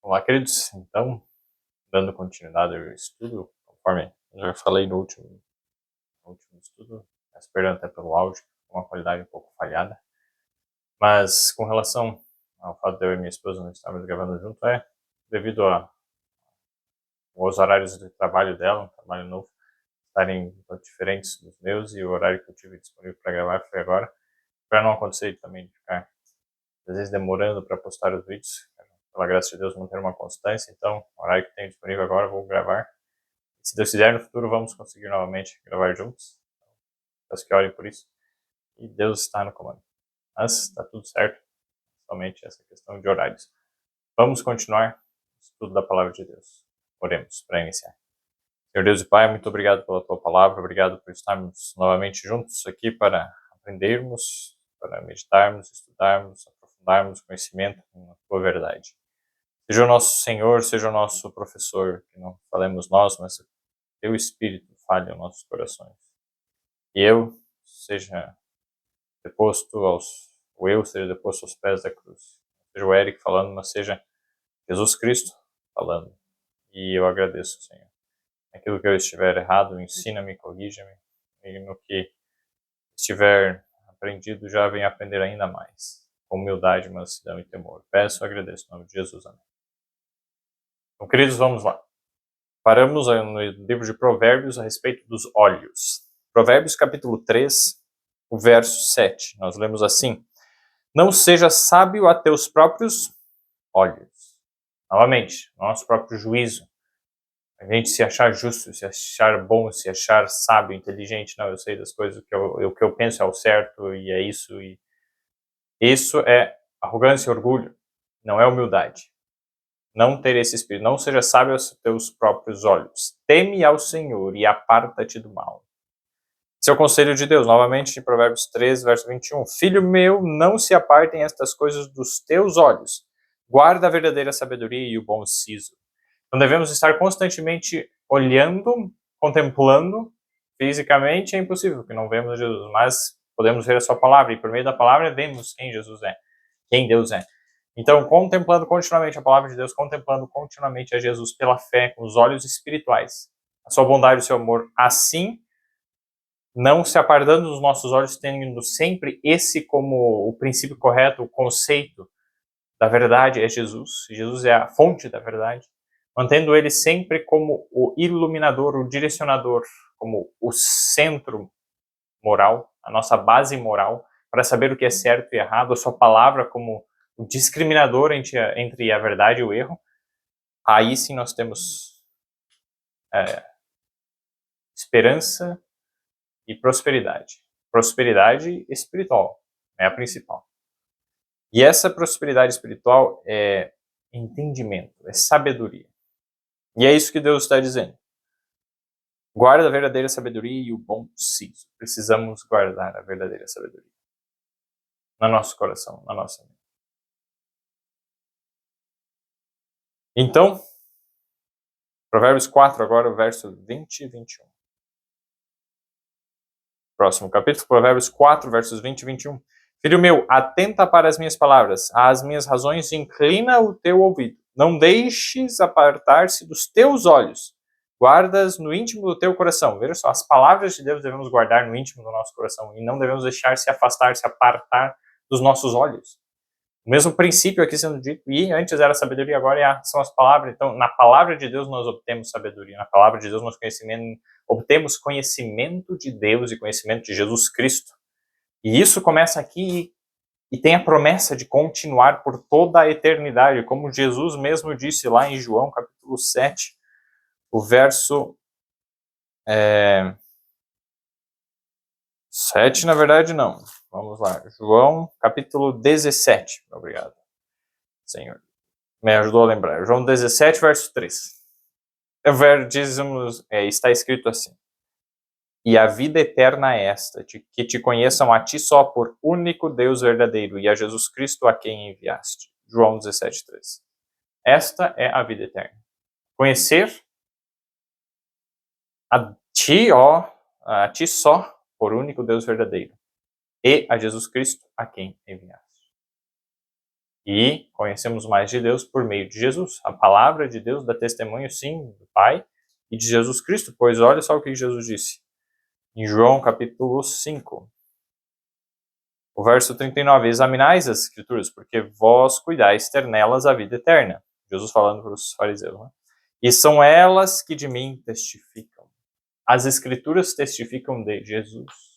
Olá, queridos. Então, dando continuidade ao estudo, conforme eu já falei no último estudo, peço perdão até pelo áudio, com uma qualidade um pouco falhada, mas com relação ao fato de eu e minha esposa não estarmos gravando junto, é devido aos horários de trabalho dela, um trabalho novo, estarem diferentes dos meus, e o horário que eu tive disponível para gravar foi agora, para não acontecer também de ficar, às vezes, demorando para postar os vídeos. Pela graça de Deus, manter uma constância. Então, o horário que tenho disponível agora, eu vou gravar. Se Deus quiser, no futuro vamos conseguir novamente gravar juntos. Peço que orem por isso. E Deus está no comando. Mas está tudo certo. Somente essa questão de horários. Vamos continuar o estudo da palavra de Deus. Oremos para iniciar. Senhor Deus e Pai, muito obrigado pela tua palavra. Obrigado por estarmos novamente juntos aqui para aprendermos, para meditarmos, estudarmos, aprofundarmos o conhecimento na tua verdade. Seja o nosso Senhor, seja o nosso professor, que não falemos nós, mas teu Espírito fale aos nossos corações. E seja o eu seja deposto aos pés da cruz. Seja o Eric falando, mas seja Jesus Cristo falando. E eu agradeço, Senhor. Aquilo que eu estiver errado, ensina-me, corrija-me. E no que estiver aprendido, já venha aprender ainda mais. Com humildade, mansidão e temor. Peço e agradeço em nome de Jesus. Amém. Então, queridos, vamos lá. Paramos no livro de Provérbios a respeito dos olhos. Provérbios capítulo 3, o verso 7. Nós lemos assim: não seja sábio a teus próprios olhos. Novamente, nosso próprio juízo. A gente se achar justo, se achar bom, se achar sábio, inteligente. Não, eu sei das coisas, o que eu penso é o certo e é isso. E isso é arrogância e orgulho, não é humildade. Não ter esse espírito. Não seja sábio aos teus próprios olhos. Teme ao Senhor e aparta-te do mal. Esse é o conselho de Deus, novamente, em Provérbios 3, verso 21. Filho meu, não se apartem estas coisas dos teus olhos. Guarda a verdadeira sabedoria e o bom siso. Então devemos estar constantemente olhando, contemplando. Fisicamente é impossível, porque não vemos Jesus, mas podemos ver a sua palavra, e por meio da palavra vemos quem Jesus é, quem Deus é. Então, contemplando continuamente a palavra de Deus, contemplando continuamente a Jesus pela fé, com os olhos espirituais, a sua bondade e o seu amor, assim, não se apartando dos nossos olhos, tendo sempre esse como o princípio correto, o conceito da verdade é Jesus. Jesus é a fonte da verdade. Mantendo ele sempre como o iluminador, o direcionador, como o centro moral, a nossa base moral, para saber o que é certo e errado, a sua palavra como o discriminador entre a verdade e o erro. Aí sim nós temos esperança e prosperidade. Prosperidade espiritual é a principal. E essa prosperidade espiritual é entendimento, é sabedoria. E é isso que Deus está dizendo. Guarda a verdadeira sabedoria e o bom siso. Precisamos guardar a verdadeira sabedoria no nosso coração, na nossa mente. Então, Provérbios 4, agora o verso 20 e 21. Próximo capítulo, Provérbios 4, versos 20 e 21. Filho meu, atenta para as minhas palavras, às minhas razões, inclina o teu ouvido. Não deixes apartar-se dos teus olhos. Guardas no íntimo do teu coração. Veja só, as palavras de Deus devemos guardar no íntimo do nosso coração e não devemos deixar se afastar, se apartar dos nossos olhos. O mesmo princípio aqui sendo dito, e antes era sabedoria, agora são as palavras. Então, na palavra de Deus nós obtemos sabedoria, na palavra de Deus nós obtemos conhecimento de Deus e conhecimento de Jesus Cristo. E isso começa aqui e tem a promessa de continuar por toda a eternidade, como Jesus mesmo disse lá em João capítulo 7, o verso 7, na verdade não. Vamos lá, João capítulo 17. Obrigado, Senhor. Me ajudou a lembrar. João 17, verso 3. Está escrito assim: e a vida eterna é esta, que te conheçam a ti só por único Deus verdadeiro e a Jesus Cristo a quem enviaste. João 17, 3. Esta é a vida eterna. Conhecer a ti só por único Deus verdadeiro e a Jesus Cristo a quem enviaste. E conhecemos mais de Deus por meio de Jesus. A palavra de Deus dá testemunho, sim, do Pai e de Jesus Cristo, pois olha só o que Jesus disse. Em João capítulo 5, o verso 39, examinais as escrituras, porque vós cuidais ter nelas a vida eterna. Jesus falando para os fariseus, né? E são elas que de mim testificam. As escrituras testificam de Jesus.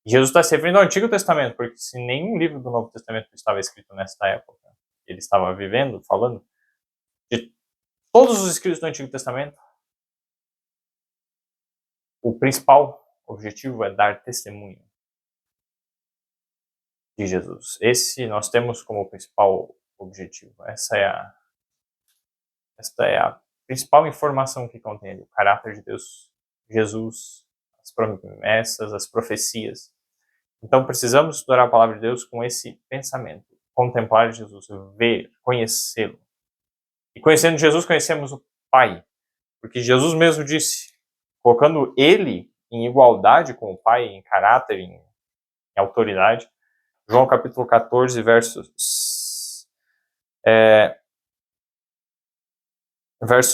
Jesus está se referindo ao Antigo Testamento, porque se nenhum livro do Novo Testamento estava escrito nesta época, ele estava vivendo, falando, de todos os escritos do Antigo Testamento, o principal objetivo é dar testemunho de Jesus. Esse nós temos como principal objetivo. Esta é a principal informação que contém ali, o caráter de Deus, Jesus, as promessas, as profecias. Então precisamos estudar a palavra de Deus com esse pensamento, contemplar Jesus, ver, conhecê-lo. E conhecendo Jesus, conhecemos o Pai, porque Jesus mesmo disse, colocando ele em igualdade com o Pai, em caráter, em autoridade, João capítulo 14, verso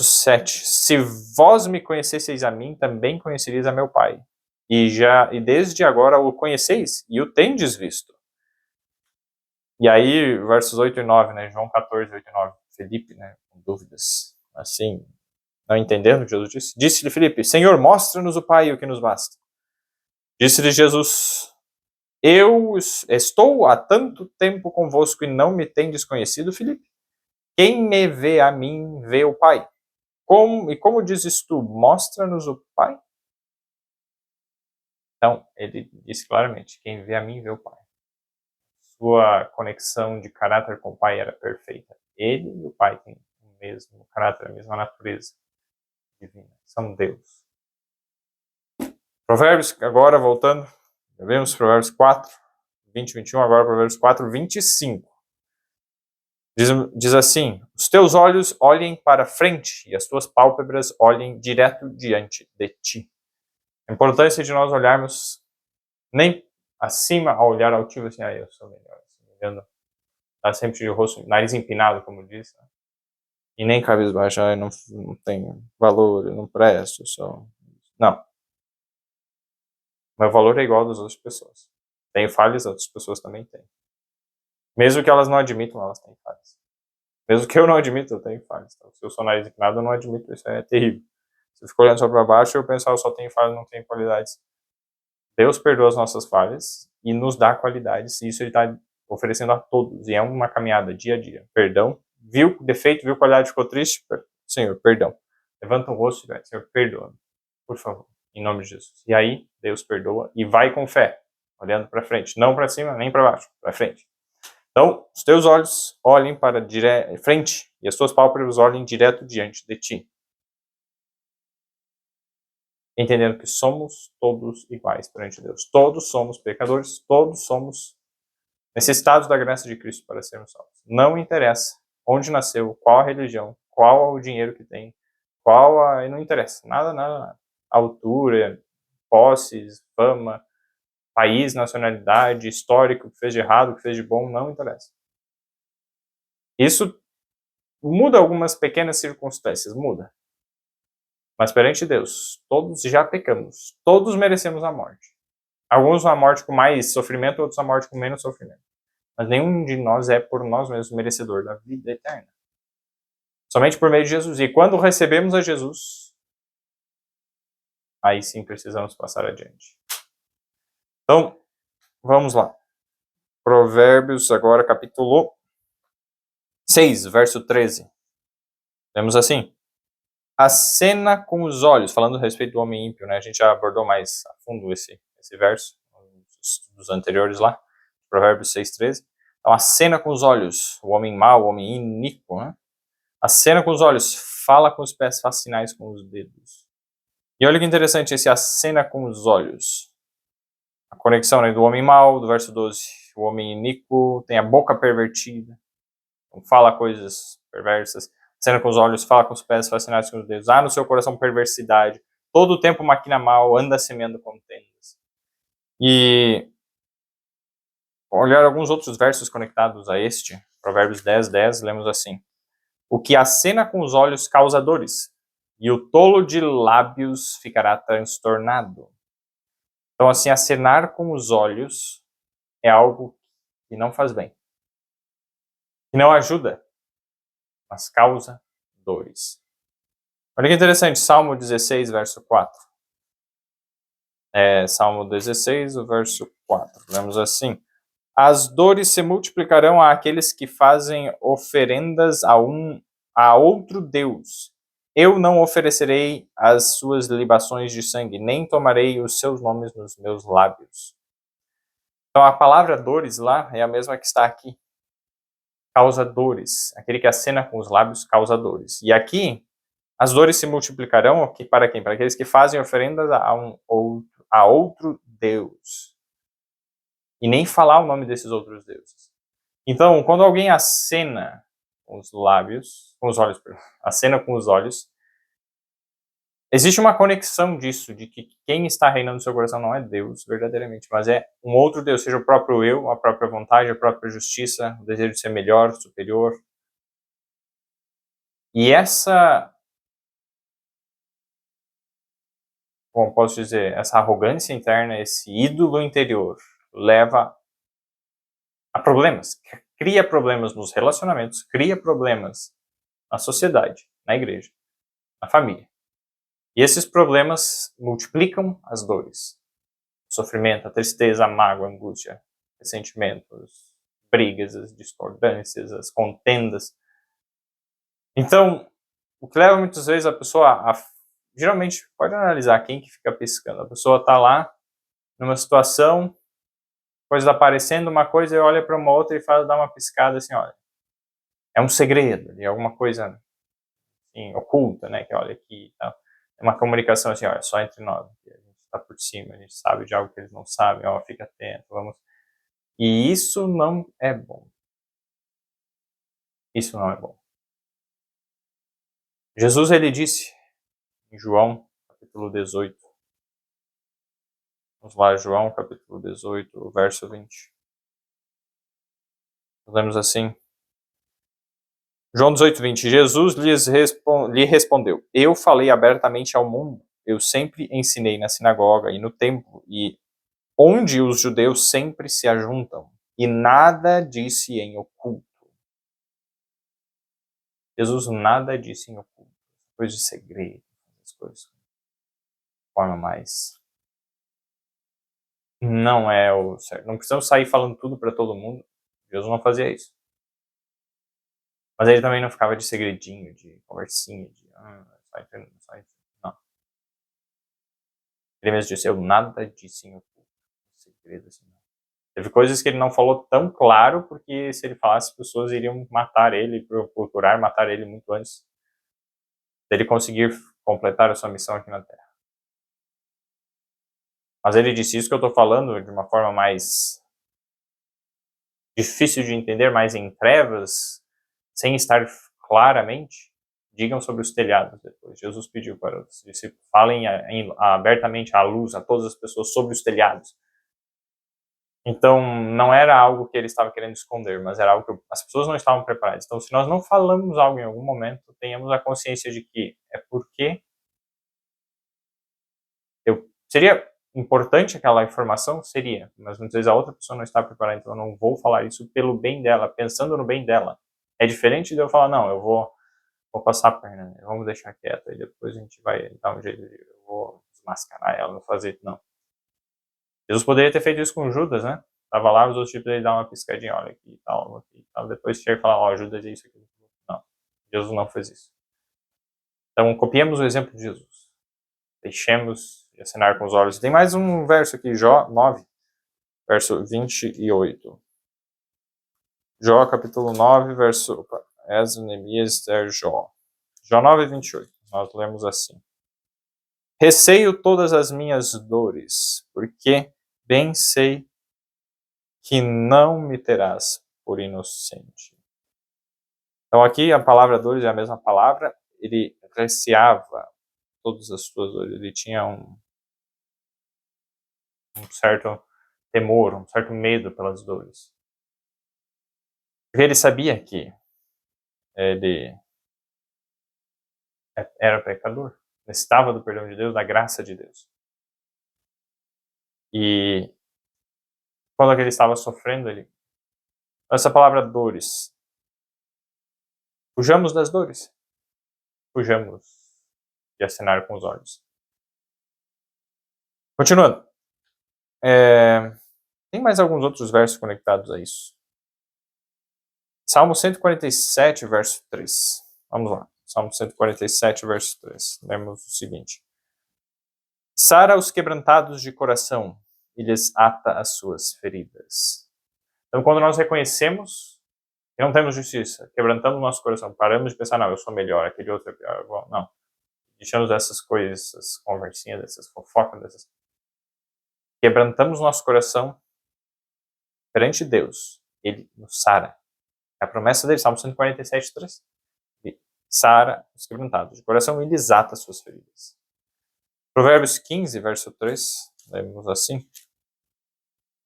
7. Se vós me conhecesseis a mim, também conhecereis a meu Pai. E desde agora o conheceis e o tendes visto. E aí, versos 8 e 9, né? João 14, 8 e 9. Felipe, né? Com dúvidas. Assim, não entendendo, Jesus disse. Disse-lhe Felipe, Senhor, mostra-nos o Pai, o que nos basta. Disse-lhe Jesus, eu estou há tanto tempo convosco e não me tendes conhecido, Felipe? Quem me vê a mim, vê o Pai. Como dizes tu, mostra-nos o Pai? Então, ele disse claramente, quem vê a mim, vê o Pai. Sua conexão de caráter com o Pai era perfeita. Ele e o Pai têm o mesmo caráter, a mesma natureza divina. São Deus. Provérbios, agora voltando, vemos Provérbios 4, 20 e 21, agora Provérbios 4, 25. Diz assim, os teus olhos olhem para frente e as tuas pálpebras olhem direto diante de ti. A importância de nós olharmos nem acima ao olhar altivo, assim, eu sou melhor, assim, olhando, tá sempre de rosto, nariz empinado, como diz, né? E nem cabisbaixo, não tem valor, eu não presto, só... Não. Meu valor é igual ao das outras pessoas. Tenho falhas, outras pessoas também têm. Mesmo que elas não admitam, elas têm falhas. Mesmo que eu não admito, eu tenho falhas. Então, se eu sou nariz empinado, eu não admito, isso é terrível. Se eu fico olhando só para baixo, eu penso, eu só tenho falhas, não tenho qualidades. Deus perdoa as nossas falhas e nos dá qualidades, e isso ele está oferecendo a todos, e é uma caminhada dia a dia. Perdão, viu defeito, viu qualidade, ficou triste? Senhor, perdão. Levanta o rosto e vai, Senhor, perdoa, por favor, em nome de Jesus. E aí, Deus perdoa e vai com fé, olhando para frente, não para cima, nem para baixo, para frente. Então, os teus olhos olhem para frente e as tuas pálpebras olhem direto diante de ti. Entendendo que somos todos iguais perante Deus. Todos somos pecadores, todos somos necessitados da graça de Cristo para sermos salvos. Não interessa onde nasceu, qual a religião, qual o dinheiro que tem, não interessa, nada. Altura, posses, fama, país, nacionalidade, histórico, o que fez de errado, o que fez de bom, não interessa. Isso muda algumas pequenas circunstâncias, muda. Mas perante Deus, todos já pecamos, todos merecemos a morte. Alguns a morte com mais sofrimento, outros a morte com menos sofrimento. Mas nenhum de nós é por nós mesmos merecedor da vida eterna. Somente por meio de Jesus. E quando recebemos a Jesus, aí sim precisamos passar adiante. Então, vamos lá. Provérbios, agora capítulo 6, verso 13. Temos assim. Acena com os olhos, falando a respeito do homem ímpio, né? A gente já abordou mais a fundo esse verso, dos anteriores lá, Provérbios 6:13. Então, acena com os olhos, o homem mau, o homem iníquo, né? Acena com os olhos, fala com os pés, faz sinais com os dedos. E olha que interessante esse acena com os olhos. A conexão, né, do homem mau, do verso 12. O homem iníquo tem a boca pervertida, então fala coisas perversas. Acena com os olhos, fala com os pés, faz sinais com os dedos. Há no seu coração perversidade. Todo o tempo maquina mal, anda semeando contendas. E olhar alguns outros versos conectados a este, Provérbios 10, 10, lemos assim: o que acena com os olhos causa dores, e o tolo de lábios ficará transtornado. Então, assim, acenar com os olhos é algo que não faz bem, que não ajuda, mas causa dores. Olha que interessante, Salmo 16, verso 4. Salmo 16, o verso 4. Lemos assim: as dores se multiplicarão àqueles que fazem oferendas a outro Deus. Eu não oferecerei as suas libações de sangue, nem tomarei os seus nomes nos meus lábios. Então a palavra dores lá é a mesma que está aqui. Causa dores. Aquele que acena com os lábios causa dores. E aqui, as dores se multiplicarão para quem? Para aqueles que fazem oferendas a outro Deus. E nem falar o nome desses outros deuses. Então, quando alguém acena com os lábios, com os olhos, acena com os olhos, existe uma conexão disso, de que quem está reinando no seu coração não é Deus, verdadeiramente, mas é um outro Deus, seja o próprio eu, a própria vontade, a própria justiça, o desejo de ser melhor, superior. E essa, como posso dizer, essa arrogância interna, esse ídolo interior, leva a problemas, cria problemas nos relacionamentos, cria problemas na sociedade, na igreja, na família. E esses problemas multiplicam as dores. O sofrimento, a tristeza, a mágoa, a angústia, ressentimentos, brigas, as discordâncias, as contendas. Então, o que leva muitas vezes a pessoa geralmente, pode analisar quem que fica pescando. A pessoa está lá, numa situação, coisa aparecendo uma coisa, e olha para uma outra e dá uma piscada assim, olha, é um segredo, é alguma coisa assim, oculta, né, que olha aqui e tal. É uma comunicação assim, olha, só entre nós, a gente está por cima, a gente sabe de algo que eles não sabem, ó, fica atento, vamos. E isso não é bom. Isso não é bom. Jesus, ele disse em João, capítulo 18. Vamos lá, João, capítulo 18, verso 20. Nós lemos assim: João 18, 20. Jesus lhe respondeu: eu falei abertamente ao mundo. Eu sempre ensinei na sinagoga e no templo, e onde os judeus sempre se ajuntam, e nada disse em oculto. Jesus nada disse em oculto. Coisa de segredo, as coisas de forma mais. Não é o certo. Não precisamos sair falando tudo para todo mundo. Jesus não fazia isso. Mas ele também não ficava de segredinho, de conversinha, de só entendo. Não. Ele mesmo disse: eu nada disse em oculto. Segredo assim. Não. Teve coisas que ele não falou tão claro, porque se ele falasse, as pessoas iriam matar ele, procurar matar ele muito antes dele conseguir completar a sua missão aqui na Terra. Mas ele disse isso que eu estou falando de uma forma mais difícil de entender, mais em trevas, sem estar claramente. Digam sobre os telhados depois. Jesus pediu para os discípulos: falem abertamente à luz, a todas as pessoas, sobre os telhados. Então, não era algo que ele estava querendo esconder, mas era algo que as pessoas não estavam preparadas. Então, se nós não falamos algo em algum momento, tenhamos a consciência de que é porque seria importante aquela informação, seria, mas muitas vezes a outra pessoa não está preparada, então eu não vou falar isso pelo bem dela, pensando no bem dela. É diferente de eu falar: não, eu vou passar a perna, né? Vamos deixar quieto, e depois a gente vai dar um jeito, eu vou desmascarar ela, não fazer, não. Jesus poderia ter feito isso com Judas, né? Tava lá, os outros tipos dele dar uma piscadinha, olha aqui e tal, depois chega e fala: ó, Judas é isso aqui. Não, Jesus não fez isso. Então, copiemos o exemplo de Jesus. Deixemos de acenar com os olhos. Tem mais um verso aqui, Jó 9, verso 28. Jó, capítulo 9, verso... Esdras, Neemias, Esther, Jó. Jó 9, 28. Nós lemos assim: receio todas as minhas dores, porque bem sei que não me terás por inocente. Então aqui a palavra dores é a mesma palavra. Ele receava todas as suas dores. Ele tinha um certo temor, um certo medo pelas dores. Porque ele sabia que ele era pecador, necessitava do perdão de Deus, da graça de Deus. E quando ele estava sofrendo, essa palavra dores, fujamos das dores, fujamos de acenar com os olhos. Continuando, tem mais alguns outros versos conectados a isso. Salmo 147, verso 3. Vamos lá. Salmo 147, verso 3. Lemos o seguinte. Sara os quebrantados de coração e lhes ata as suas feridas. Então, quando nós reconhecemos que não temos justiça, quebrantamos o nosso coração, paramos de pensar, não, eu sou melhor, aquele outro é pior. Não. Deixamos essas coisas, essas conversinhas, essas fofocas, quebrantamos nosso coração perante Deus. Ele nos sara. É a promessa dele, Salmo 147, 3. Sara os quebrantados de coração e lhes ata as suas feridas. Provérbios 15, verso 3, lemos assim.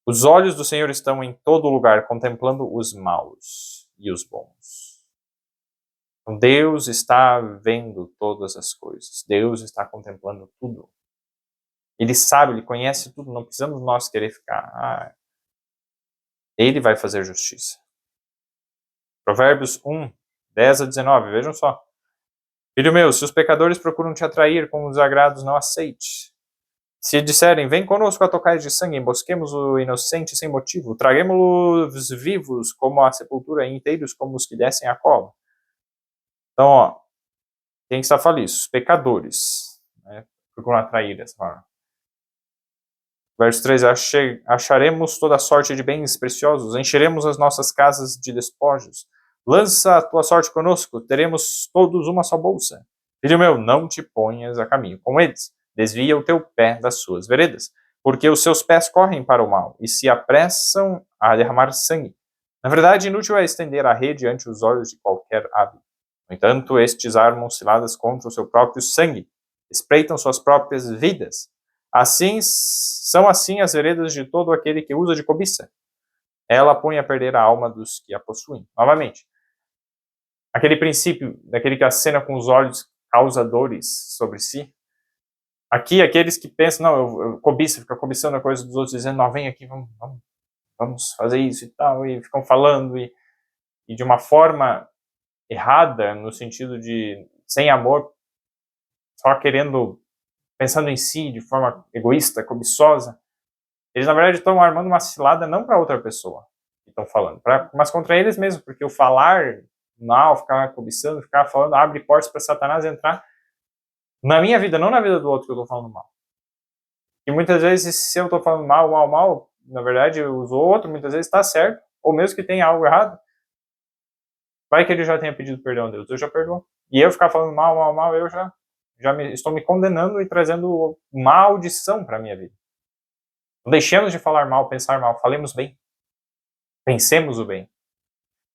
Os olhos do Senhor estão em todo lugar, contemplando os maus e os bons. Então, Deus está vendo todas as coisas. Deus está contemplando tudo. Ele sabe, Ele conhece tudo. Não precisamos nós querer ficar... Ele vai fazer justiça. Provérbios 1, 10 a 19, vejam só. Filho meu, se os pecadores procuram te atrair com os agrados, não aceite. Se disserem, vem conosco a tocais de sangue, embosquemos o inocente sem motivo, traguemo-los vivos como a sepultura e inteiros como os que descem a cova. Então, quem está falando isso? Os pecadores, né, procuram atrair dessa forma. Verso 3, acharemos toda sorte de bens preciosos, encheremos as nossas casas de despojos. Lança a tua sorte conosco, teremos todos uma só bolsa. Filho meu, não te ponhas a caminho com eles. Desvia o teu pé das suas veredas, porque os seus pés correm para o mal e se apressam a derramar sangue. Na verdade, inútil é estender a rede ante os olhos de qualquer ave. No entanto, estes armam ciladas contra o seu próprio sangue, espreitam suas próprias vidas. São assim as veredas de todo aquele que usa de cobiça. Ela põe a perder a alma dos que a possuem. Novamente, aquele princípio daquele que acena com os olhos causa dores sobre si. Aqui, aqueles que pensam, não, eu cobiço, fica cobiçando a coisa dos outros, dizendo, não, vem aqui, vamos fazer isso e tal, e ficam falando, e de uma forma errada, no sentido de sem amor, só pensando em si, de forma egoísta, cobiçosa. Eles, na verdade, estão armando uma cilada não para outra pessoa que estão falando, mas contra eles mesmos, porque o falar mal, ficar cobiçando, ficar falando, abre portas para Satanás entrar na minha vida, não na vida do outro que eu estou falando mal. E muitas vezes, se eu estou falando mal, na verdade, o outro muitas vezes está certo, ou mesmo que tenha algo errado, vai que ele já tenha pedido perdão a Deus, Deus já perdoou. E eu ficar falando mal, eu já estou me condenando e trazendo maldição para a minha vida. Não deixemos de falar mal, pensar mal, falemos bem. Pensemos o bem.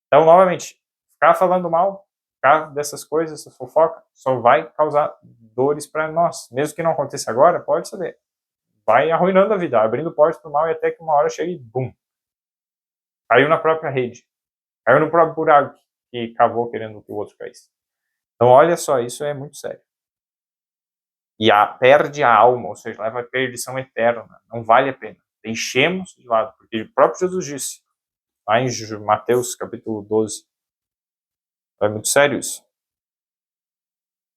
Então, novamente, ficar falando mal, ficar dessas coisas, essa fofoca, só vai causar dores para nós. Mesmo que não aconteça agora, pode saber. Vai arruinando a vida, abrindo portas para o mal e até que uma hora chegue e bum. Caiu na própria rede. Caiu no próprio buraco que cavou querendo que o outro caísse. Então, olha só, isso é muito sério. E perde a alma, ou seja, leva a perdição eterna. Não vale a pena. Deixemos de lado, porque o próprio Jesus disse, lá em Mateus capítulo 12. É muito sério isso.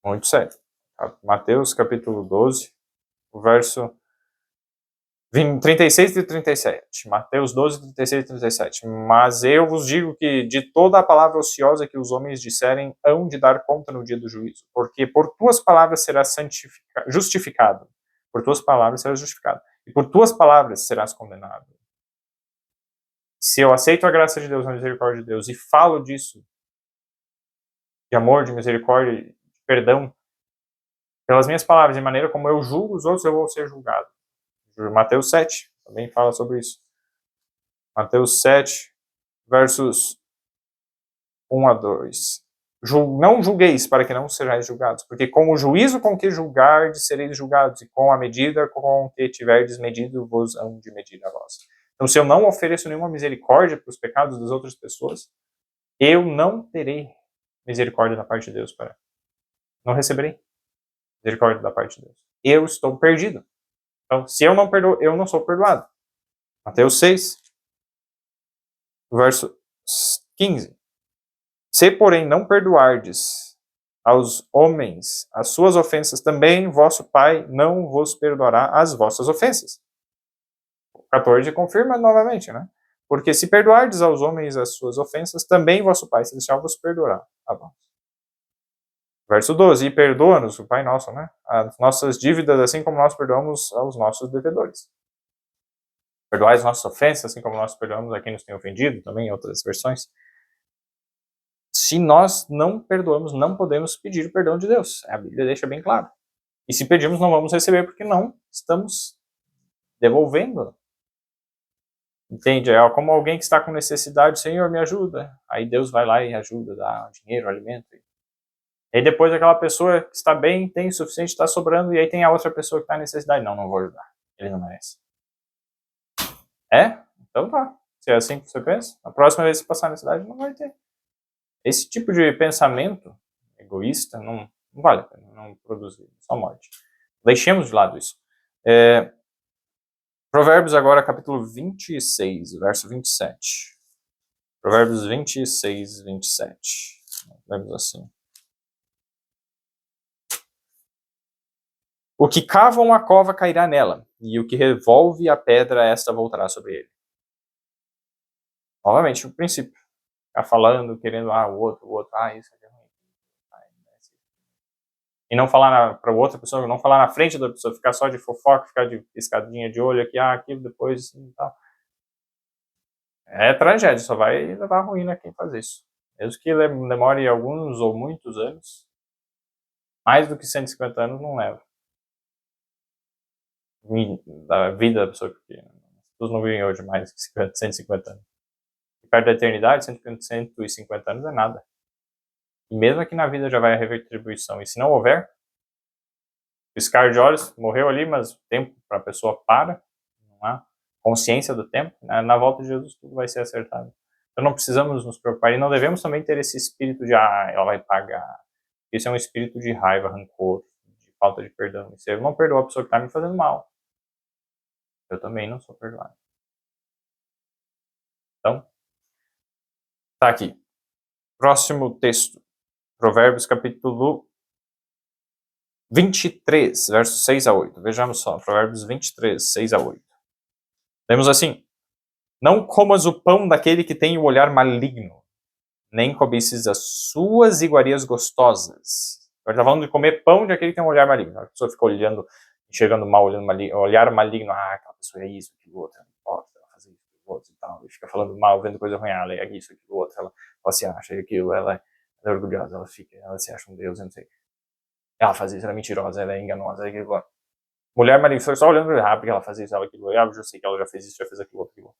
Muito sério. Mateus capítulo 12, o verso 36 e 37. Mateus 12, 36 e 37. Mas eu vos digo que de toda a palavra ociosa que os homens disserem, hão de dar conta no dia do juízo. Porque por tuas palavras serás justificado. Por tuas palavras serás justificado. E por tuas palavras serás condenado. Se eu aceito a graça de Deus, a misericórdia de Deus, e falo disso, de amor, de misericórdia, de perdão, pelas minhas palavras, de maneira como eu julgo os outros, eu vou ser julgado. Mateus 7 também fala sobre isso. Mateus 7, versos 1 a 2. Não julgueis para que não sejais julgados, porque com o juízo com que julgardes sereis julgados, e com a medida com que tiverdes medido vos hão de medir a vós. Então, se eu não ofereço nenhuma misericórdia para os pecados das outras pessoas, eu não terei misericórdia da parte de Deus. Não receberei misericórdia da parte de Deus. Eu estou perdido. Então, se eu não perdoo, eu não sou perdoado. Mateus 6, verso 15. Se, porém, não perdoardes aos homens as suas ofensas, também vosso Pai não vos perdoará as vossas ofensas. O 14 confirma novamente, né? Porque se perdoardes aos homens as suas ofensas, também vosso Pai celestial vos perdoará a vós. Verso 12, e perdoa-nos, o Pai nosso, né? As nossas dívidas, assim como nós perdoamos aos nossos devedores. Perdoai as nossas ofensas, assim como nós perdoamos a quem nos tem ofendido, também em outras versões. Se nós não perdoamos, não podemos pedir o perdão de Deus. A Bíblia deixa bem claro. E se pedirmos, não vamos receber, porque não estamos devolvendo. Entende? É como alguém que está com necessidade, Senhor, me ajuda. Aí Deus vai lá e ajuda, dá dinheiro, alimento. E aí depois aquela pessoa que está bem, tem o suficiente, está sobrando, e aí tem a outra pessoa que está em necessidade. Não, não vou ajudar. Ele não merece. É? Então tá. Se é assim que você pensa, a próxima vez que passar necessidade, não vai ter. Esse tipo de pensamento egoísta não vale a pena, não produz só morte. Deixemos de lado isso. Provérbios agora, capítulo 26, verso 27. Provérbios 26, 27. Vemos assim. O que cava uma cova cairá nela, e o que revolve a pedra, esta voltará sobre ele. Novamente, o princípio. Ficar falando, querendo, o outro, isso é ruim. E não falar para outra pessoa, não falar na frente da pessoa, ficar só de fofoca, ficar de piscadinha de olho aqui, aquilo, depois, assim, e tal. É tragédia, só vai levar ruína quem faz isso. Mesmo que demore alguns ou muitos anos, mais do que 150 anos não leva. Da vida da pessoa, porque as pessoas não vivem hoje mais que 150 anos. E perto da eternidade, 150 anos é nada. E mesmo aqui na vida já vai haver retribuição. E se não houver, piscar de olhos, morreu ali, mas o tempo para a pessoa para, não há consciência do tempo, na volta de Jesus tudo vai ser acertado. Então não precisamos nos preocupar e não devemos também ter esse espírito de, ela vai pagar. Isso é um espírito de raiva, rancor, de falta de perdão. Se eu não perdoar a pessoa que está me fazendo mal, eu também não sou perdoado. Então, tá aqui. Próximo texto. Provérbios capítulo 23, versos 6 a 8. Vejamos só, Provérbios 23, 6 a 8. Temos assim: não comas o pão daquele que tem o olhar maligno, nem cobices as suas iguarias gostosas. Ele está falando de comer pão de aquele que tem um olhar maligno. A pessoa fica olhando, enxergando mal, olhando maligno, olhar maligno, aquela pessoa é isso, aquilo outro, ela pode fazer isso, aquilo outro e tal, e fica falando mal, vendo coisa ruim, ela é isso, aquilo outro, ela se acha aquilo, ela é orgulhosa, ela se acha um deus, eu não sei. Ela faz isso, ela é mentirosa, ela é enganosa, ela é aquilo. Mulher maligna, só olhando porque ela faz isso, ela aquilo, eu já sei que ela já fez isso, já fez aquilo outro, aquilo.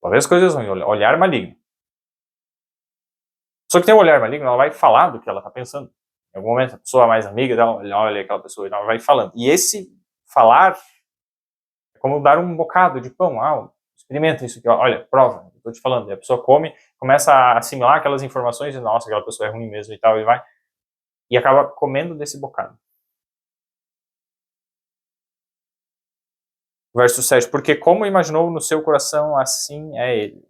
Talvez coisas ruins, olhar maligno. Só que tem um olhar maligno, ela vai falar do que ela está pensando. Em algum momento, a pessoa mais amiga dela, olha aquela pessoa, ela vai falando. E esse falar é como dar um bocado de pão. Experimenta isso aqui, olha, prova, estou te falando. E a pessoa come, começa a assimilar aquelas informações e, nossa, aquela pessoa é ruim mesmo e tal, e vai. E acaba comendo desse bocado. Verso 7, porque como imaginou no seu coração, assim é ele.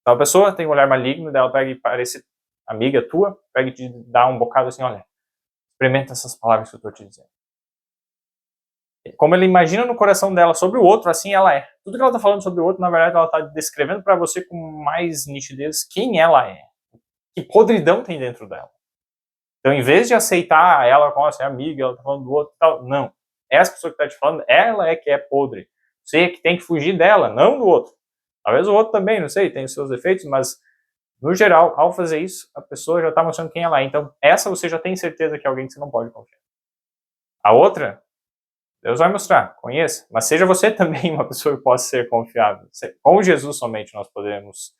Então a pessoa tem um olhar maligno, dela pega e parece amiga tua, pega e te dá um bocado assim, olha, experimenta essas palavras que eu estou te dizendo. Como ela imagina no coração dela sobre o outro, assim ela é. Tudo que ela está falando sobre o outro, na verdade, ela está descrevendo para você com mais nitidez quem ela é. Que podridão tem dentro dela. Então, em vez de aceitar ela como assim, amiga, ela está falando do outro e tal, não. Essa pessoa que está te falando, ela é que é podre. Você é que tem que fugir dela, não do outro. Talvez o outro também, não sei, tem os seus defeitos, mas no geral, ao fazer isso, a pessoa já está mostrando quem ela é. Então, essa você já tem certeza que é alguém que você não pode confiar. A outra, Deus vai mostrar, conheça. Mas seja você também uma pessoa que possa ser confiável. Com Jesus somente nós podemos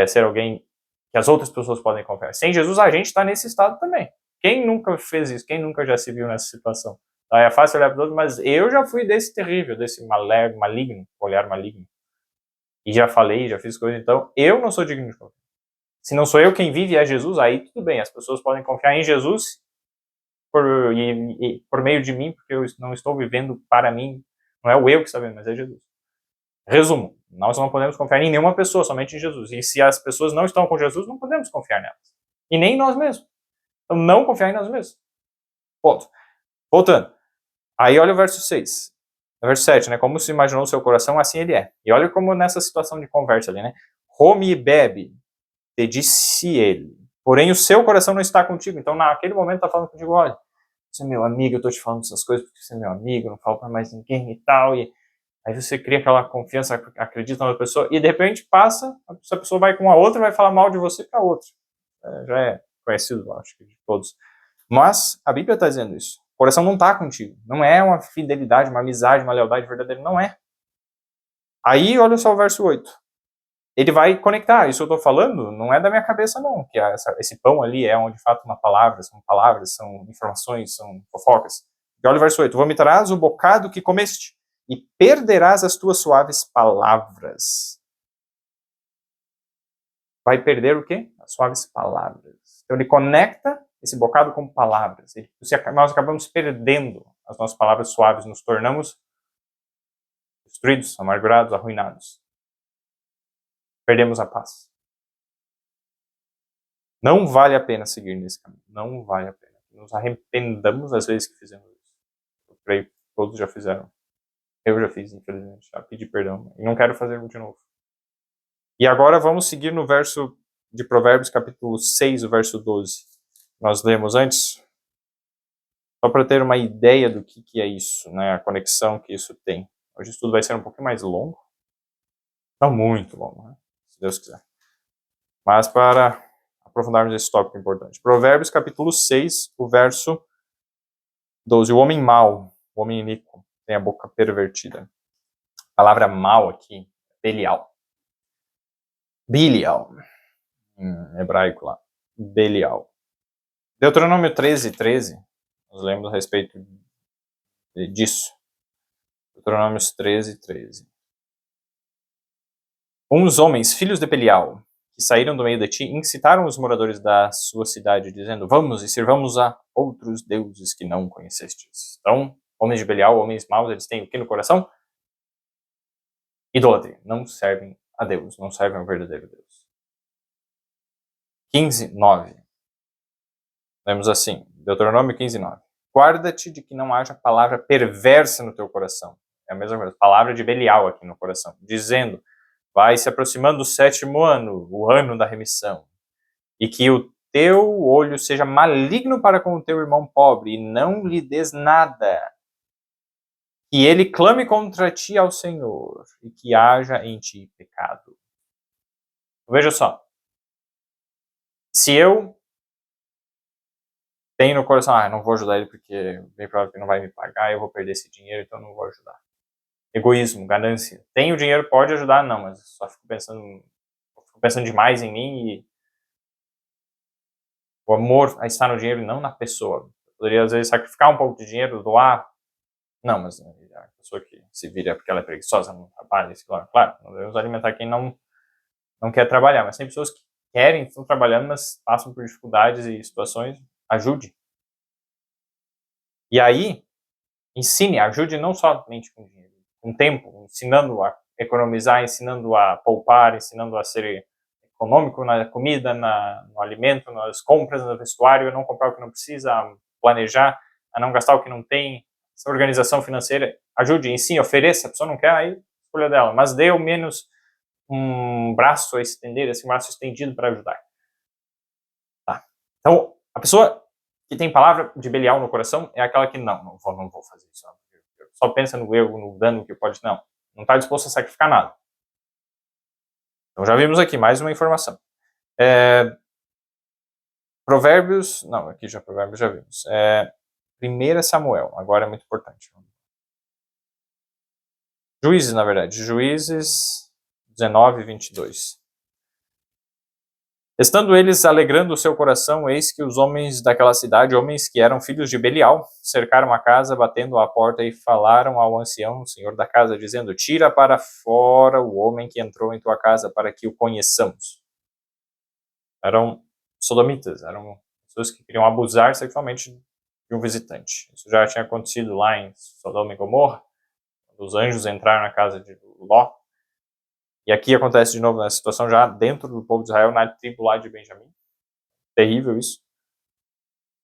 ser alguém que as outras pessoas podem confiar. Sem Jesus, a gente está nesse estado também. Quem nunca fez isso? Quem nunca já se viu nessa situação? Aí é fácil olhar para os outros, mas eu já fui desse terrível, desse maligno, olhar maligno. E já falei, já fiz coisas, então eu não sou digno de confiança. Se não sou eu quem vive é Jesus, aí tudo bem, as pessoas podem confiar em Jesus por meio de mim, porque eu não estou vivendo para mim, não é o eu que está vivendo, mas é Jesus. Resumo, nós não podemos confiar em nenhuma pessoa, somente em Jesus. E se as pessoas não estão com Jesus, não podemos confiar nelas. E nem em nós mesmos. Então não confiar em nós mesmos. Ponto. Voltando. Aí olha o verso 6. Verso 7, né? Como se imaginou o seu coração, assim ele é. E olha como nessa situação de conversa ali, né? Come e bebe, te disse ele. Porém o seu coração não está contigo. Então naquele momento está falando contigo, olha, você é meu amigo, eu estou te falando essas coisas porque você é meu amigo, não falo para mais ninguém e tal. E aí você cria aquela confiança, acredita na pessoa, e de repente passa, essa pessoa vai com a outra e vai falar mal de você para outra. Já é conhecido, acho que de todos. Mas a Bíblia está dizendo isso. O coração não está contigo. Não é uma fidelidade, uma amizade, uma lealdade verdadeira. Não é. Aí, olha só o verso 8. Ele vai conectar. Isso eu estou falando não é da minha cabeça, não. Que esse pão ali é onde, de fato, uma palavra, são informações, são fofocas. E olha o verso 8. Vomitarás o bocado que comeste e perderás as tuas suaves palavras. Vai perder o quê? As suaves palavras. Então ele conecta esse bocado com palavras. Nós acabamos perdendo as nossas palavras suaves, nos tornamos destruídos, amargurados, arruinados. Perdemos a paz. Não vale a pena seguir nesse caminho. Não vale a pena. Nos arrependamos das vezes que fizemos isso. Eu creio que todos já fizeram. Eu já fiz, infelizmente. Já pedi perdão. E não quero fazer de novo. E agora vamos seguir no verso de Provérbios, capítulo 6, o verso 12. Nós lemos antes. Só para ter uma ideia do que é isso, né? A conexão que isso tem. Hoje o estudo vai ser um pouquinho mais longo. Não muito longo, né? Se Deus quiser. Mas para aprofundarmos esse tópico importante. Provérbios, capítulo 6, o verso 12. O homem mau, o homem iníquo, tem a boca pervertida. A palavra mau aqui, Belial. Bilial. Em hebraico lá. Belial. Deuteronômio 13, 13. Nós lemos a respeito disso. Deuteronômios 13, 13. Uns homens, filhos de Belial, que saíram do meio de ti, incitaram os moradores da sua cidade, dizendo, vamos e sirvamos a outros deuses que não conhecestes. Então, homens de Belial, homens maus, eles têm o que no coração? Idolatria. Não servem a Deus, não servem ao verdadeiro Deus. 15, 9. Lemos assim, Deuteronômio 15, 9. Guarda-te de que não haja palavra perversa no teu coração. É a mesma coisa, palavra de Belial aqui no coração, dizendo, vai se aproximando do 7º ano, o ano da remissão, e que o teu olho seja maligno para com o teu irmão pobre, e não lhe des nada. Que ele clame contra ti ao Senhor, e que haja em ti pecado. Veja só. Se eu tenho no coração, não vou ajudar ele porque bem provável que não vai me pagar, eu vou perder esse dinheiro, então não vou ajudar. Egoísmo, ganância. Tenho dinheiro, pode ajudar? Não, mas só fico pensando demais em mim e o amor está no dinheiro e não na pessoa. Eu poderia, às vezes, sacrificar um pouco de dinheiro, doar. Não, mas a pessoa que se vira porque ela é preguiçosa, não trabalha, claro, não devemos alimentar quem não quer trabalhar, mas tem pessoas que querem, estão trabalhando, mas passam por dificuldades e situações, ajude. E aí, ensine, ajude não somente com dinheiro, com tempo, ensinando a economizar, ensinando a poupar, ensinando a ser econômico na comida, no alimento, nas compras, no vestuário, a não comprar o que não precisa, a planejar, a não gastar o que não tem. Essa organização financeira, ajude, ensine, ofereça. A pessoa não quer, aí escolha dela, mas dê ao menos um braço a estender, um braço estendido para ajudar. Tá. Então, a pessoa que tem palavra de Belial no coração é aquela que não vou fazer isso. Só pensa no erro, no dano que pode... Não está disposto a sacrificar nada. Então já vimos aqui mais uma informação. Provérbios... Não, aqui já Provérbios já vimos. 1 Samuel, agora é muito importante. Juízes, na verdade. Juízes 19, 22. Estando eles alegrando o seu coração, eis que os homens daquela cidade, homens que eram filhos de Belial, cercaram a casa, batendo à porta e falaram ao ancião, senhor da casa, dizendo: tira para fora o homem que entrou em tua casa, para que o conheçamos. Eram sodomitas, eram pessoas que queriam abusar sexualmente de um visitante. Isso já tinha acontecido lá em Sodoma e Gomorra, quando os anjos entraram na casa de Ló. E aqui acontece de novo, na situação já dentro do povo de Israel, na tribo lá de Benjamim. Terrível isso.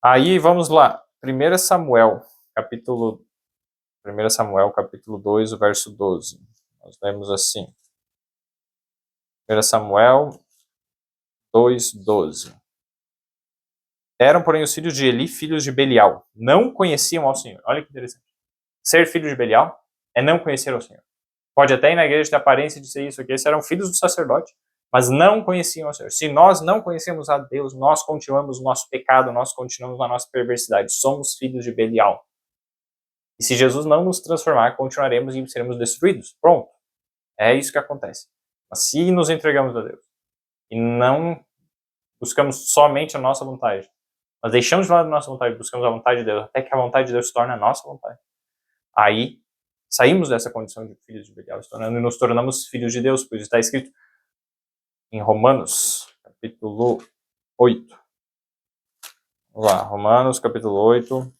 Aí vamos lá, 1 Samuel, capítulo 2, o verso 12. Nós lemos assim. 1 Samuel 2, 12. Eram, porém, os filhos de Eli, filhos de Belial. Não conheciam ao Senhor. Olha que interessante. Ser filho de Belial é não conhecer ao Senhor. Pode até ir na igreja ter aparência de ser isso aqui. Esses eram filhos do sacerdote, mas não conheciam ao Senhor. Se nós não conhecemos a Deus, nós continuamos no nosso pecado, nós continuamos na nossa perversidade. Somos filhos de Belial. E se Jesus não nos transformar, continuaremos e seremos destruídos. Pronto. É isso que acontece. Mas se nos entregamos a Deus e não buscamos somente a nossa vontade, mas deixamos de lado a nossa vontade e buscamos a vontade de Deus, até que a vontade de Deus se torne a nossa vontade, aí saímos dessa condição de filhos de Belial e nos tornamos filhos de Deus, pois está escrito em Romanos, capítulo 8. Vamos lá, Romanos, capítulo 8.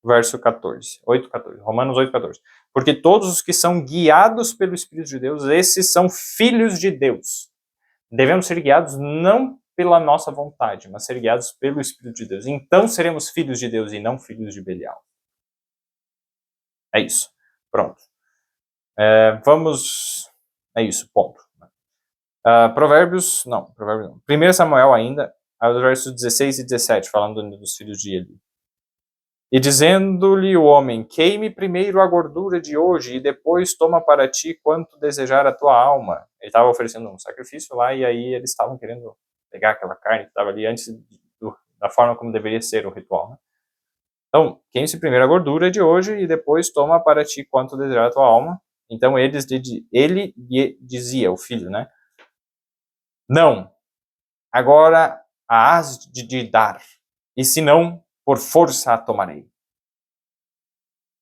Verso 14. 8:14. Romanos 8:14. Porque todos os que são guiados pelo Espírito de Deus, esses são filhos de Deus. Devemos ser guiados não pela nossa vontade, mas ser guiados pelo Espírito de Deus. Então seremos filhos de Deus e não filhos de Belial. É isso. Pronto. É isso, ponto. Provérbios não. 1 Samuel ainda, aos versos 16 e 17, falando dos filhos de Eli. E dizendo-lhe o homem: queime primeiro a gordura de hoje, e depois toma para ti quanto desejar a tua alma. Ele estava oferecendo um sacrifício lá, e aí eles estavam querendo pegar aquela carne que estava ali antes da forma como deveria ser o ritual. Né? Então, queime-se primeiro a gordura de hoje, e depois toma para ti quanto desejar a tua alma. Então ele dizia, o filho, né? Não, agora hás de dar, e se não, por força a tomarei.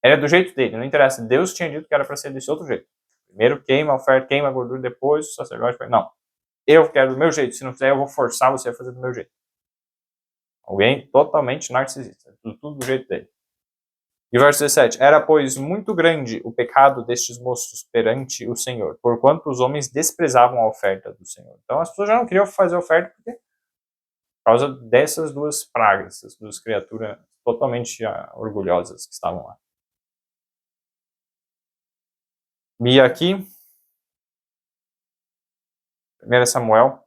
Era do jeito dele, não interessa. Deus tinha dito que era para ser desse outro jeito. Primeiro queima a oferta, queima a gordura, depois o sacerdote vai. Não, eu quero do meu jeito. Se não fizer, eu vou forçar você a fazer do meu jeito. Alguém totalmente narcisista. Tudo do jeito dele. E verso 17. Era, pois, muito grande o pecado destes moços perante o Senhor, porquanto os homens desprezavam a oferta do Senhor. Então as pessoas já não queriam fazer oferta por causa dessas duas pragas, essas duas criaturas totalmente orgulhosas que estavam lá. E aqui, 1 Samuel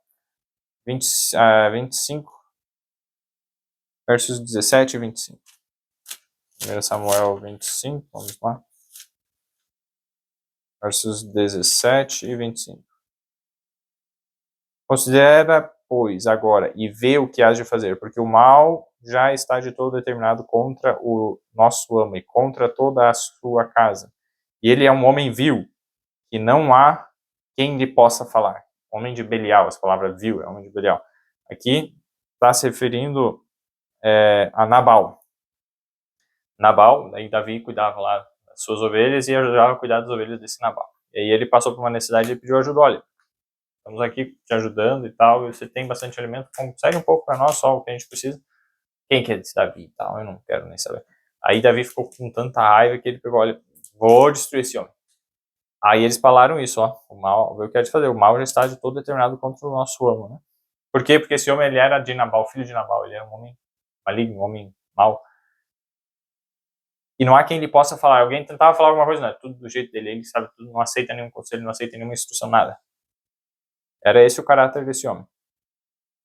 25, versos 17 e 25. 1 Samuel 25, vamos lá. Versos 17 e 25. Considera, pois, agora, e vê o que has de fazer, porque o mal já está de todo determinado contra o nosso amo e contra toda a sua casa. E ele é um homem vil, que não há quem lhe possa falar. Homem de Belial, essa palavra vil é homem de Belial. Aqui está se referindo a Nabal. Nabal, aí Davi cuidava lá das suas ovelhas e ajudava a cuidar das ovelhas desse Nabal. E aí ele passou por uma necessidade e pediu ajuda. Olha, estamos aqui te ajudando e tal, e você tem bastante alimento, consegue um pouco para nós, só o que a gente precisa. Quem que é desse Davi e tal? Eu não quero nem saber. Aí Davi ficou com tanta raiva que ele pegou, olha, vou destruir esse homem. Aí eles falaram isso, ó, o mal, eu quero te fazer, o mal já está de todo determinado contra o nosso amo, né? Por quê? Porque esse homem, ele era de Nabal, filho de Nabal, ele era um homem maligno, um homem mau. E não há quem lhe possa falar. Alguém tentava falar alguma coisa, não, é tudo do jeito dele, ele sabe tudo, não aceita nenhum conselho, não aceita nenhuma instrução, nada. Era esse o caráter desse homem.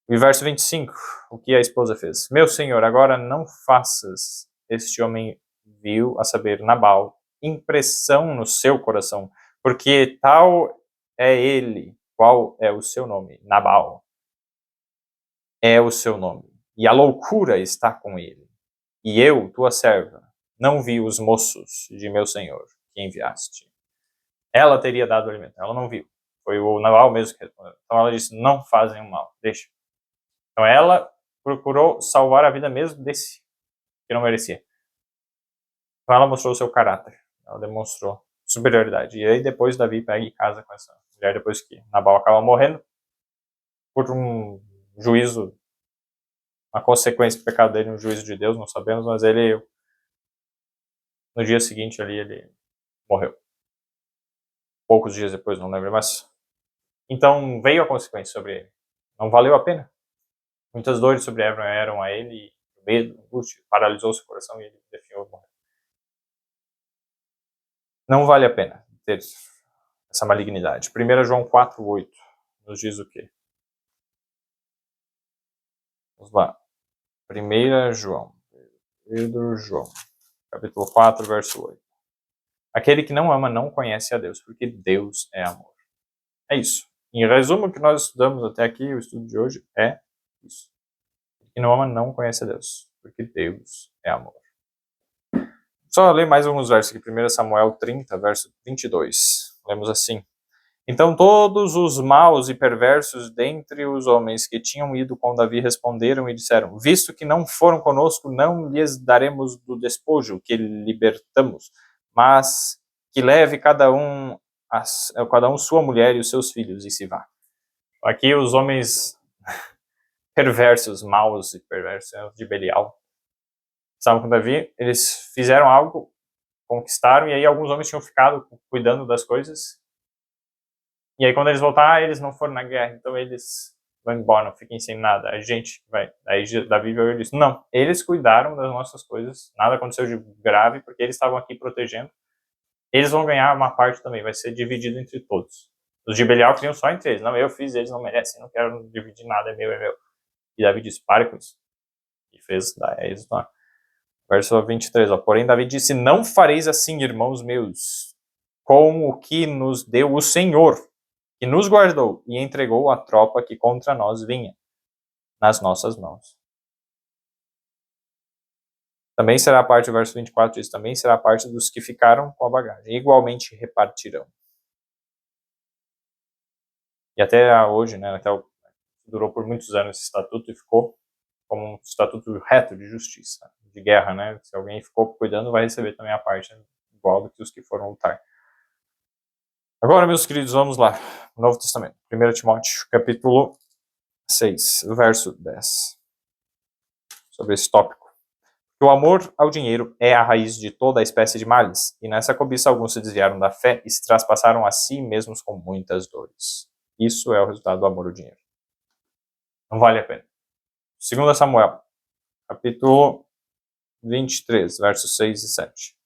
E verso 25, o que a esposa fez? Meu senhor, agora não faças este homem vil, a saber, Nabal, impressão no seu coração, porque tal é ele. Qual é o seu nome? Nabal. É o seu nome. E a loucura está com ele. E eu, tua serva, não vi os moços de meu senhor que enviaste. Ela teria dado o alimento, ela não viu. Foi o Nabal mesmo que respondeu. Então ela disse, não fazem o mal, deixa. Então ela procurou salvar a vida mesmo desse que não merecia. Então ela mostrou o seu caráter, ela demonstrou superioridade. E aí depois Davi pega e casa com essa mulher, depois que Nabal acaba morrendo, por um juízo, uma consequência do pecado dele, um juízo de Deus, não sabemos, mas ele, no dia seguinte ali, ele morreu. Poucos dias depois, não lembro, mas... Então veio a consequência sobre ele. Não valeu a pena. Muitas dores sobreviveram a ele, e medo, angústia, paralisou seu coração e ele definhou morrer. Não vale a pena ter essa malignidade. 1 João 4,8 nos diz o quê? Vamos lá. 1 João. Pedro João. Capítulo 4, verso 8. Aquele que não ama não conhece a Deus, porque Deus é amor. É isso. Em resumo, o que nós estudamos até aqui, o estudo de hoje, é isso. Aquele que não ama não conhece a Deus, porque Deus é amor. Só ler mais alguns versos aqui. 1 Samuel 30, verso 22. Lemos assim. Então todos os maus e perversos dentre os homens que tinham ido com Davi responderam e disseram, visto que não foram conosco, não lhes daremos do despojo que libertamos, mas que leve cada um sua mulher e os seus filhos e se vá. Aqui os homens perversos, maus e perversos, de Belial, estavam com Davi, eles fizeram algo, conquistaram, e aí alguns homens tinham ficado cuidando das coisas. E aí quando eles voltaram, eles não foram na guerra, então eles vão embora, não fiquem sem nada, a gente vai. Aí Davi veio e disse, não, eles cuidaram das nossas coisas, nada aconteceu de grave, porque eles estavam aqui protegendo, eles vão ganhar uma parte também, vai ser dividido entre todos. Os de Belial queriam só entre eles, não, eu fiz, eles não merecem, não quero dividir nada, é meu, é meu. E Davi disse, pare com isso. E fez, é isso lá. Verso 23, ó, porém Davi disse, não fareis assim, irmãos meus, com o que nos deu o Senhor, que nos guardou e entregou a tropa que contra nós vinha, nas nossas mãos. Também será parte, o verso 24 diz, também será parte dos que ficaram com a bagagem, igualmente repartirão. E até hoje, né, durou por muitos anos esse estatuto e ficou como um estatuto reto de justiça, de guerra, né, se alguém ficou cuidando vai receber também a parte, né, igual do que os que foram lutar. Agora, meus queridos, vamos lá, Novo Testamento, 1 Timóteo, capítulo 6, verso 10, sobre esse tópico. O amor ao dinheiro é a raiz de toda a espécie de males, e nessa cobiça alguns se desviaram da fé e se traspassaram a si mesmos com muitas dores. Isso é o resultado do amor ao dinheiro. Não vale a pena. 2 Samuel, capítulo 23, versos 6 e 7.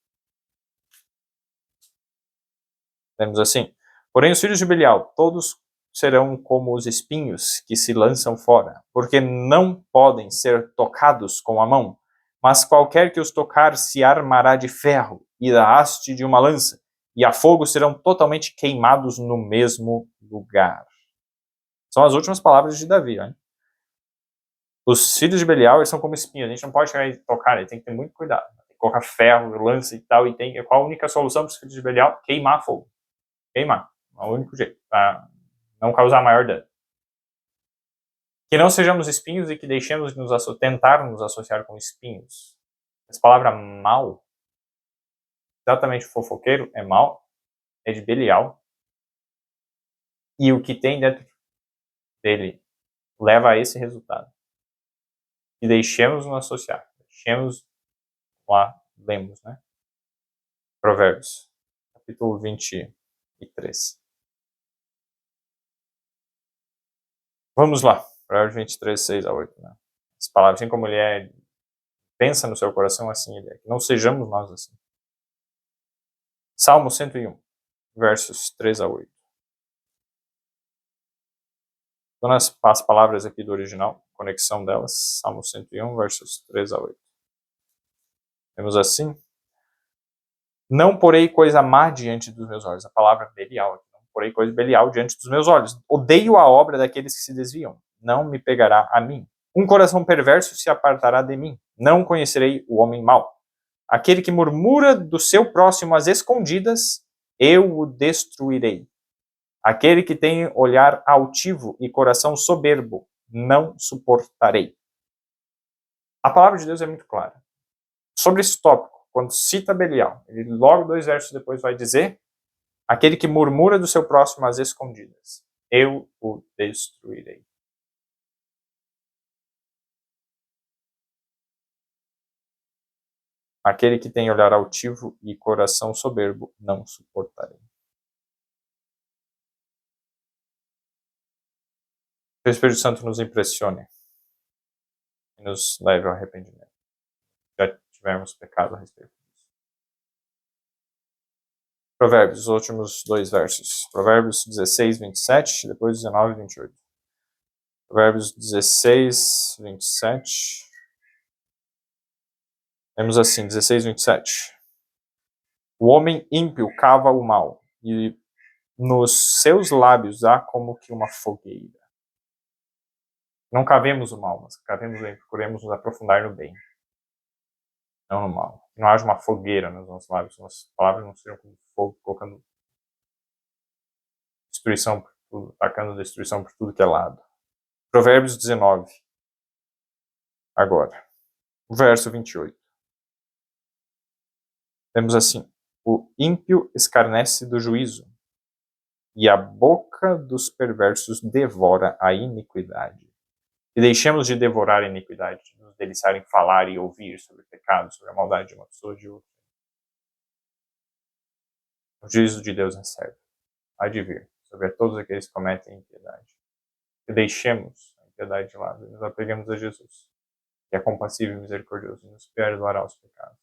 Temos assim, porém os filhos de Belial, todos serão como os espinhos que se lançam fora, porque não podem ser tocados com a mão, mas qualquer que os tocar se armará de ferro e da haste de uma lança, e a fogo serão totalmente queimados no mesmo lugar. São as últimas palavras de Davi, hein? Os filhos de Belial, eles são como espinhos, a gente não pode chegar e tocar, ele tem que ter muito cuidado. Tem que colocar ferro, lança e tal, e qual a única solução para os filhos de Belial? Queimar fogo. Queimar. É o único jeito, para não causar maior dano. Que não sejamos espinhos e que deixemos de tentar nos associar com espinhos. Essa palavra mal, exatamente fofoqueiro, é mal, é de Belial. E o que tem dentro dele leva a esse resultado. E deixemos nos associar. Deixemos, lá, lemos, né? Provérbios, capítulo 23. Vamos lá. Provérbios 23, 6 a 8. Né? As palavras, assim como ele é, pensa no seu coração, assim ele é. Que não sejamos nós assim. Salmo 101, versos 3 a 8. Então, as palavras aqui do original, conexão delas, Salmo 101, versos 3 a 8. Temos assim, não porei coisa má diante dos meus olhos. A palavra Belial aqui. Não porei coisa Belial diante dos meus olhos. Odeio a obra daqueles que se desviam. Não me pegará a mim. Um coração perverso se apartará de mim. Não conhecerei o homem mau. Aquele que murmura do seu próximo às escondidas eu o destruirei. Aquele que tem olhar altivo e coração soberbo, não suportarei. A palavra de Deus é muito clara. Sobre esse tópico, quando cita Belial, ele logo 2 versos depois vai dizer: aquele que murmura do seu próximo às escondidas, eu o destruirei. Aquele que tem olhar altivo e coração soberbo, não suportarei. Que o Espírito Santo nos impressione e nos leve ao arrependimento. Já tivermos pecado a respeito disso. Provérbios, os últimos 2 versos. Provérbios 16, 27, depois 19 e 28. Provérbios 16, 27. Temos assim, 16, 27. O homem ímpio cava o mal, e nos seus lábios há como que uma fogueira. Não cavemos o mal, mas cavemos o bem, procuremos nos aprofundar no bem, não no mal. Que não haja uma fogueira nos nossos lábios, nossas palavras não sejam como fogo, colocando destruição por tudo, atacando destruição por tudo que é lado. Provérbios 19. Agora, o verso 28. Temos assim: o ímpio escarnece do juízo, e a boca dos perversos devora a iniquidade. E deixemos de devorar a iniquidade, de nos deliciar em falar e ouvir sobre o pecado, sobre a maldade de uma pessoa ou de outra. O juízo de Deus é certo. Há de vir sobre todos aqueles que cometem impiedade. E deixemos a impiedade de lado e nos apeguemos a Jesus, que é compassivo e misericordioso, e nos perdoará os pecados.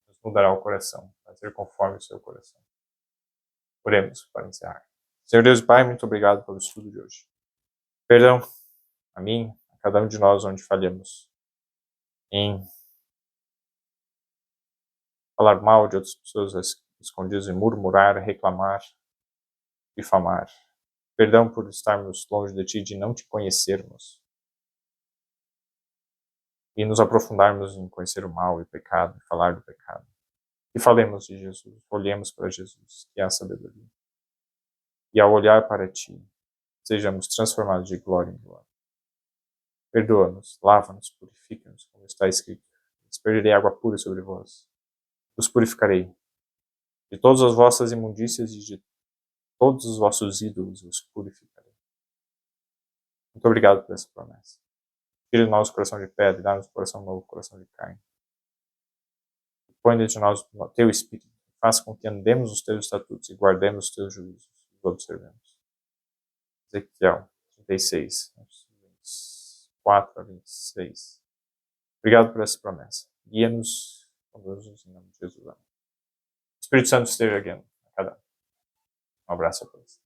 Nos mudará o coração, para ser conforme o seu coração. Oremos para encerrar. Senhor Deus e Pai, muito obrigado pelo estudo de hoje. Perdão a mim, a cada um de nós onde falhamos em falar mal de outras pessoas escondidas, em murmurar, reclamar, difamar. Perdão por estarmos longe de Ti, de não Te conhecermos e nos aprofundarmos em conhecer o mal e o pecado, e falar do pecado. E falemos de Jesus, olhemos para Jesus, que é a sabedoria. E ao olhar para Ti, sejamos transformados de glória em glória. Perdoa-nos, lava-nos, purifica-nos, como está escrito. Despejarei água pura sobre vós. Os purificarei. De todas as vossas imundícias e de todos os vossos ídolos os purificarei. Muito obrigado por essa promessa. Tire de nós o coração de pedra e dá-nos o coração novo, o coração de carne. Põe dentro de nós o teu espírito. Faça com que andemos os teus estatutos e guardemos os teus juízos e os observemos. Ezequiel 36, 4 a 26. Obrigado por essa promessa. Guia-nos, conduz-nos em nome de Jesus. Amém. O Espírito Santo esteja guiando a cada um. Um abraço a todos.